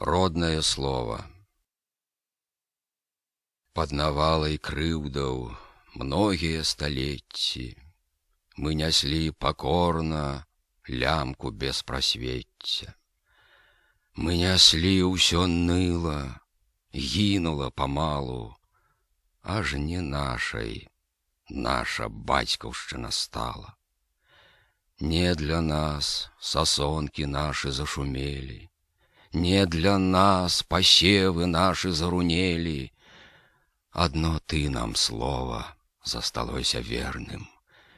Родное слово. Под навалай крыўдаў многія сталетці мы няслі пакорна лямку беспросвецця. Мы няслі ўсё ныла, гінула памалу, аж не нашай наша бацькаўшчына стала. Не для нас сасонкі нашы зашумелі, не для нас пасевы нашы зарунелі. Адно ты нам слова засталося верным,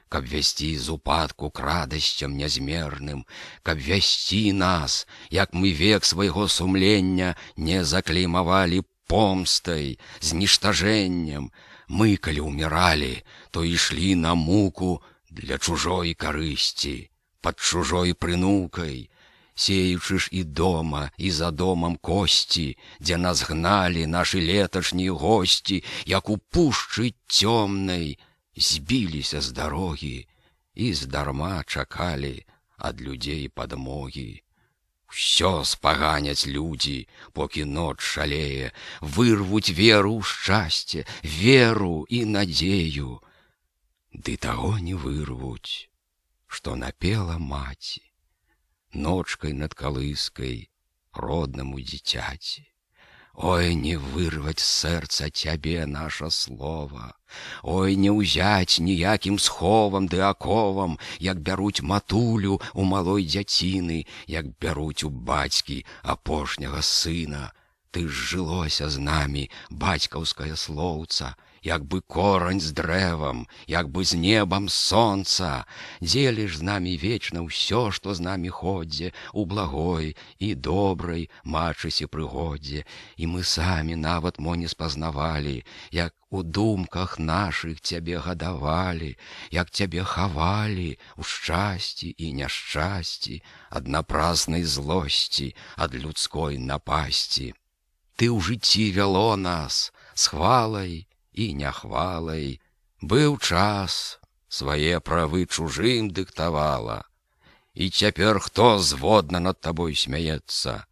каб весці з упадку к радасцям нязмерным, каб весці нас, як мы век свайго сумлення не заклеймавалі помстай, зніштажэннем. Мы, калі ўміралі, то ішлі на муку для чужой карысці, пад чужой прынукай, сеючы ж і дома, і за домам косці, дзе нас гналі нашы леташнія госці, як у пушчы цёмнай, збіліся з дарогі і здарма чакалі ад людзей падмогі. Усё спаганяць людзі, покі ноч шалее, вырвуць веру ў шчасце, веру і надзею. Ды таго не вырвуць, што напела маці ночкай над калыскай роднаму дзіцяці. Ой, не вырваць з сэрца цябе наша слова, ой, не ўзяць ніякім сховам ды аковам, як бяруць матулю у малой дзяціны, як бяруць у бацькі апошняга сына. Ты ж жылося з намі, бацькаўскае слоўца, як бы корань з дрэвам, як бы з небам сонца. Дзеліш з намі вечна ўсё, што з намі ходзе, у благой і добрай мачысе прыгодзе. І мы самі нават мо не спазнавалі, як у думках нашых цябе гадавалі, як цябе хавалі у шчасці і няшчасці, ад напраснай злосці, ад людской напасці. Ты ў жыцці вяло нас з хвалай і няхвалай. Быў час, свае правы чужым дыктавала, і цяпер хто зводна над табой смяецца?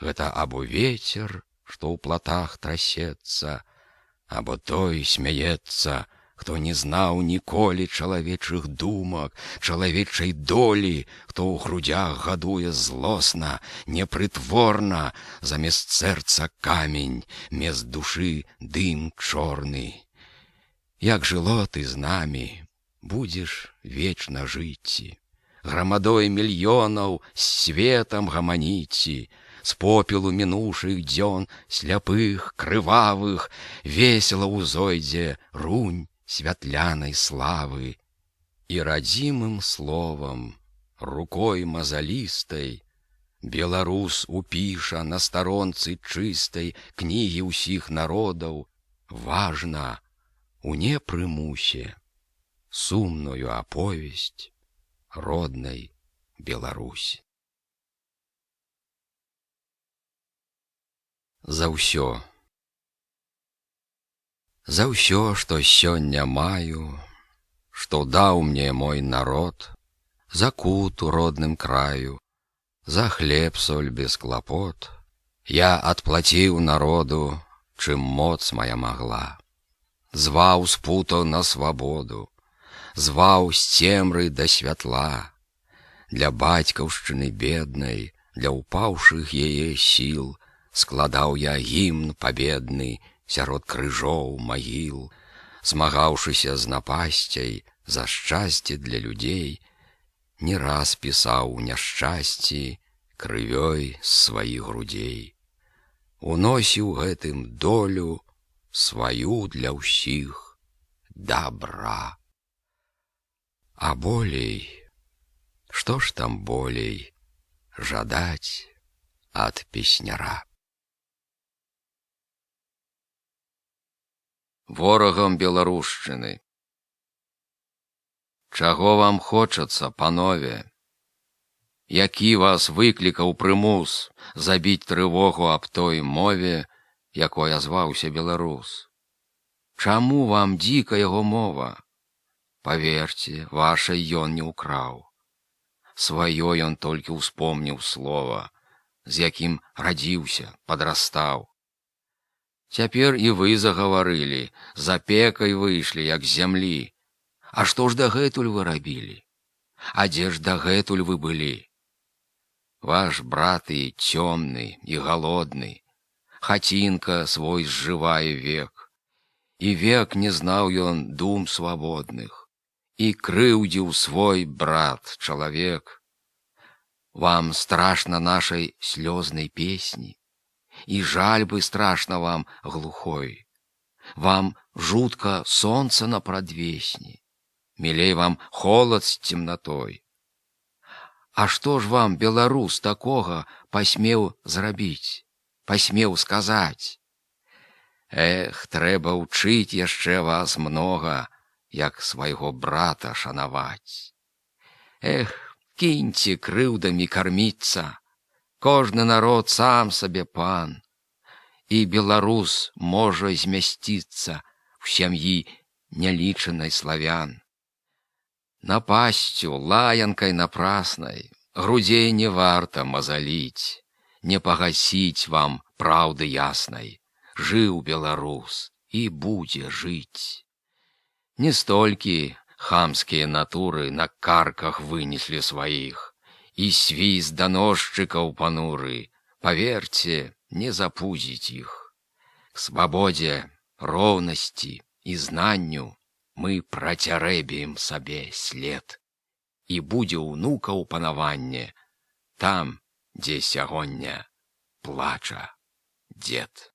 Гэта або вецер, што ў платах трасецца, або той смяецца, хто не знаў ніколі чалавечых думак, чалавечай долі, хто ў грудях гадуе злосна, непрытворна, замест сэрца камень, мест душы дым чорны. Як жыло ты з намі, будзеш вечна жыці, грамадой мільёнаў з светам гаманіці, з попелу мінуўшых дзён, сляпых, крывавых, весела ўзойдзе рунь святлянай славы. І радзімым словам, рукой мазалістай, беларус упіша на старонцы чыстай кнігі ўсіх народаў, важна, у непрымусе, сумную аповесць роднай Беларусі. За ўсё. За ўсё, што сёння маю, што даў мне мой народ, за кут у родным краю, за хлеб соль без клапот, я адплаціў народу, чым моц моя магла. Зваў з путаў на свабоду, зваў з цемры да святла. Для бацькаўшчыны беднай, для упаўшых яе сіл складаў я гімн пабедны сярод крыжоў магіл, змагаўшыся з напасцяй за шчасце для людзей, не раз пісаў у няшчасці крывёй з сваіх грудзей. Уносіў гэтым долю сваю для ўсіх добра. А болей, што ж там болей жадаць ад песняра? Ворагам беларушчыны. Чаго вам хочацца, панове? Які вас выклікаў прымус забіць трывогу аб той мове, якой азваўся беларус? Чаму вам дзіка яго мова? Паверце, вашай ён не ўкраў. Сваё ён толькі ўспомніў слова, з якім радзіўся, падрастаў. Цяпер і вы загаварылі, з апекай выйшлі, як з зямлі. А што ж дагэтуль вы рабілі? А дзе ж дагэтуль вы былі? Ваш брат і цёмны, і галодны, хацінка свой зжывае век, і век не знаў ён дум свабодных, і крыўдзіў свой брат чалавек. Вам страшна нашай слёзнай песні, і жальбы страшна вам глухой. Вам жутка сонца на прадвесні, мілей вам холад з цемнатой. А што ж вам беларус такога пасмеў зрабіць, пасмеў сказаць? Эх, трэба ўчыць яшчэ вас многа, як свайго брата шанаваць. Эх, кіньце крыўдамі карміцца, кожны народ сам сабе пан, і беларус можа змясціцца ў сям'і нялічанай славян. Напасцю, лаянкай напраснай грудзей не варта мазаліць, не пагасіць вам праўды яснай. Жыў беларус і будзе жыць. Не столькі хамскія натуры на карках вынеслі сваіх, і свіст даносчыкаў пануры, паверце, не запузіць іх. К свабодзе, роўнасці і знанню мы працярэбім сабе след, і будзе ўнукаў панаванне там, дзе сягоння плача дзед.